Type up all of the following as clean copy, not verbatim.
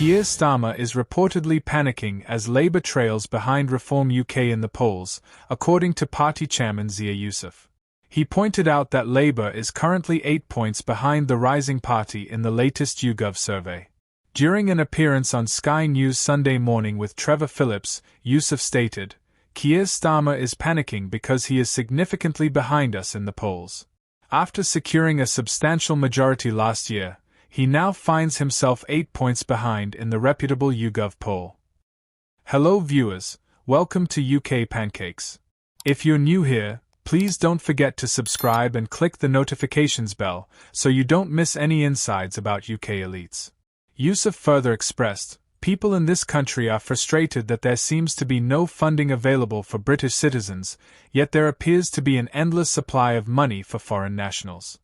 Keir Starmer is reportedly panicking as Labour trails behind Reform UK in the polls, according to party chairman Zia Yusuf. He pointed out that Labour is currently 8 points behind the rising party in the latest YouGov survey. During an appearance on Sky News Sunday Morning with Trevor Phillips, Yusuf stated, "Keir Starmer is panicking because he is significantly behind us in the polls. After securing a substantial majority last year, he now finds himself 8 points behind in the reputable YouGov poll." Hello viewers, welcome to UK Pancakes. If you're new here, please don't forget to subscribe and click the notifications bell so you don't miss any insights about UK elites. Yusuf further expressed, "People in this country are frustrated that there seems to be no funding available for British citizens, yet there appears to be an endless supply of money for foreign nationals."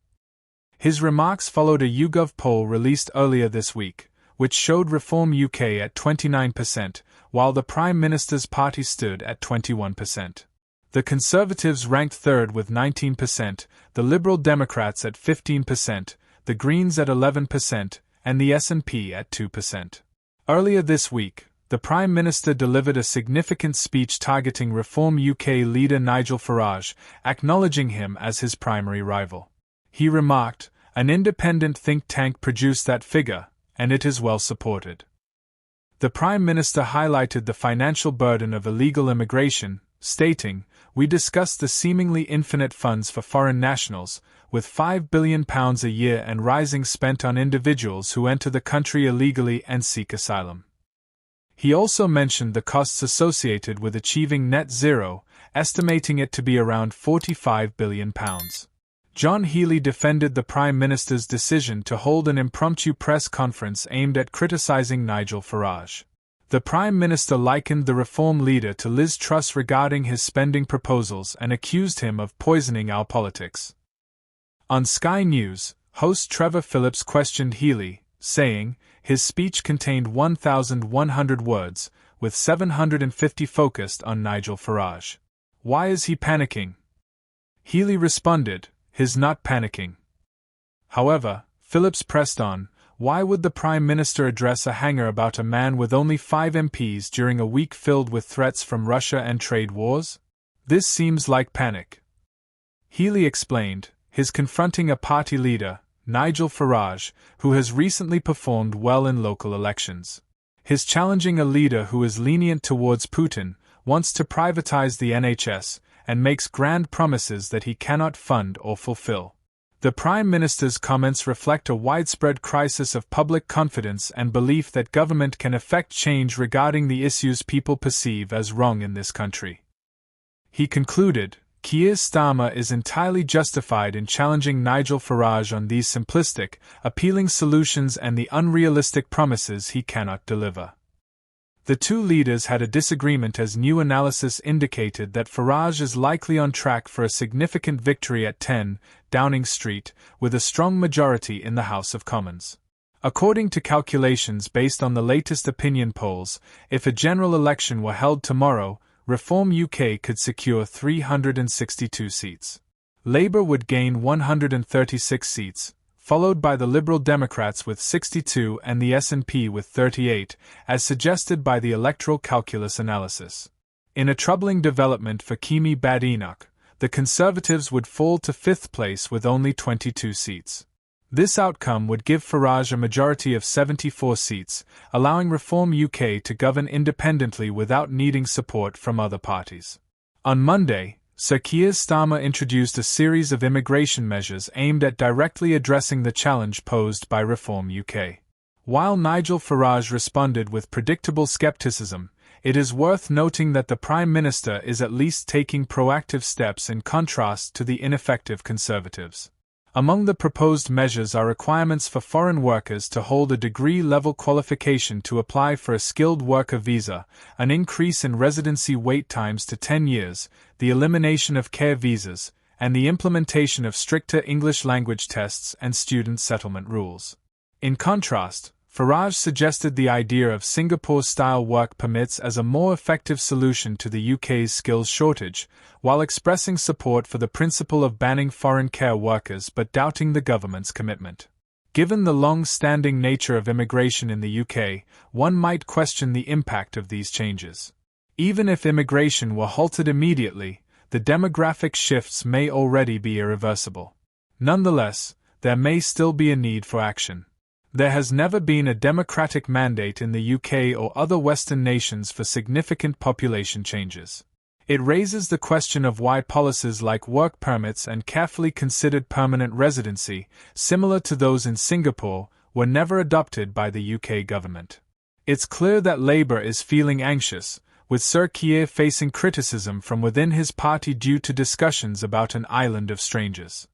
His remarks followed a YouGov poll released earlier this week, which showed Reform UK at 29%, while the Prime Minister's party stood at 21%. The Conservatives ranked third with 19%, the Liberal Democrats at 15%, the Greens at 11%, and the SNP at 2%. Earlier this week, the Prime Minister delivered a significant speech targeting Reform UK leader Nigel Farage, acknowledging him as his primary rival. He remarked, "An independent think tank produced that figure, and it is well supported." The Prime Minister highlighted the financial burden of illegal immigration, stating, "We discussed the seemingly infinite funds for foreign nationals, with £5 billion a year and rising spent on individuals who enter the country illegally and seek asylum." He also mentioned the costs associated with achieving net zero, estimating it to be around £45 billion. John Healey defended the Prime Minister's decision to hold an impromptu press conference aimed at criticising Nigel Farage. The Prime Minister likened the Reform leader to Liz Truss regarding his spending proposals and accused him of poisoning our politics. On Sky News, host Trevor Phillips questioned Healey, saying, his speech contained 1,100 words, with 750 focused on Nigel Farage. "Why is he panicking?" Healey responded, "He's not panicking." However, Phillips pressed on, why would the Prime Minister address a hanger about a man with only 5 MPs during a week filled with threats from Russia and trade wars? This seems like panic. Healey explained, he's confronting a party leader, Nigel Farage, who has recently performed well in local elections. He's challenging a leader who is lenient towards Putin, wants to privatize the NHS, and makes grand promises that he cannot fund or fulfill. The Prime Minister's comments reflect a widespread crisis of public confidence and belief that government can effect change regarding the issues people perceive as wrong in this country. He concluded, Keir Starmer is entirely justified in challenging Nigel Farage on these simplistic, appealing solutions and the unrealistic promises he cannot deliver. The two leaders had a disagreement as new analysis indicated that Farage is likely on track for a significant victory at 10 Downing Street, with a strong majority in the House of Commons. According to calculations based on the latest opinion polls, if a general election were held tomorrow, Reform UK could secure 362 seats. Labour would gain 136 seats, followed by the Liberal Democrats with 62 and the SNP with 38, as suggested by the electoral calculus analysis. In a troubling development for Kemi Badenoch, the Conservatives would fall to 5th place with only 22 seats. This outcome would give Farage a majority of 74 seats, allowing Reform UK to govern independently without needing support from other parties. On Monday, Sir Keir Starmer introduced a series of immigration measures aimed at directly addressing the challenge posed by Reform UK. While Nigel Farage responded with predictable skepticism, it is worth noting that the Prime Minister is at least taking proactive steps in contrast to the ineffective Conservatives. Among the proposed measures are requirements for foreign workers to hold a degree-level qualification to apply for a skilled worker visa, an increase in residency wait times to 10 years, the elimination of care visas, and the implementation of stricter English language tests and student settlement rules. In contrast, Farage suggested the idea of Singapore-style work permits as a more effective solution to the UK's skills shortage, while expressing support for the principle of banning foreign care workers but doubting the government's commitment. Given the long-standing nature of immigration in the UK, one might question the impact of these changes. Even if immigration were halted immediately, the demographic shifts may already be irreversible. Nonetheless, there may still be a need for action. There has never been a democratic mandate in the UK or other Western nations for significant population changes. It raises the question of why policies like work permits and carefully considered permanent residency, similar to those in Singapore, were never adopted by the UK government. It's clear that Labour is feeling anxious, with Sir Keir facing criticism from within his party due to discussions about an island of strangers.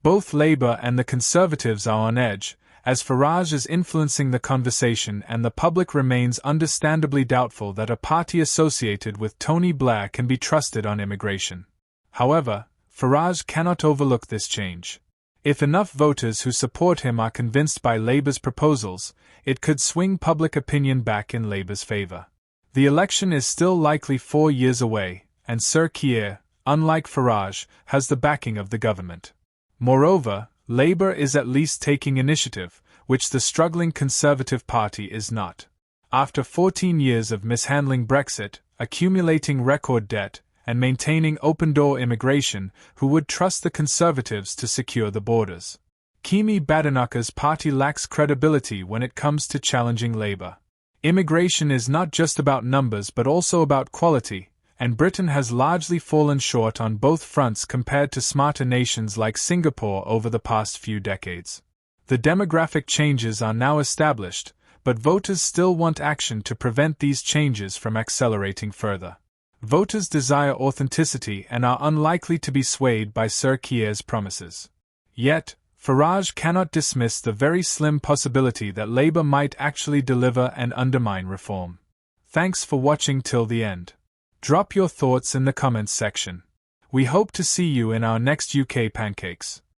Both Labour and the Conservatives are on edge, as Farage is influencing the conversation and the public remains understandably doubtful that a party associated with Tony Blair can be trusted on immigration. However, Farage cannot overlook this change. If enough voters who support him are convinced by Labour's proposals, it could swing public opinion back in Labour's favour. The election is still likely 4 years away, and Sir Keir, unlike Farage, has the backing of the government. Moreover, Labour is at least taking initiative, which the struggling Conservative Party is not. After 14 years of mishandling Brexit, accumulating record debt, and maintaining open-door immigration, who would trust the Conservatives to secure the borders? Kemi Badenoch's party lacks credibility when it comes to challenging Labour. Immigration is not just about numbers but also about quality, and Britain has largely fallen short on both fronts compared to smarter nations like Singapore over the past few decades. The demographic changes are now established, but voters still want action to prevent these changes from accelerating further. Voters desire authenticity and are unlikely to be swayed by Sir Keir's promises. Yet, Farage cannot dismiss the very slim possibility that Labour might actually deliver and undermine reform. Thanks for watching till the end. Drop your thoughts in the comments section. We hope to see you in our next UK Pancakes.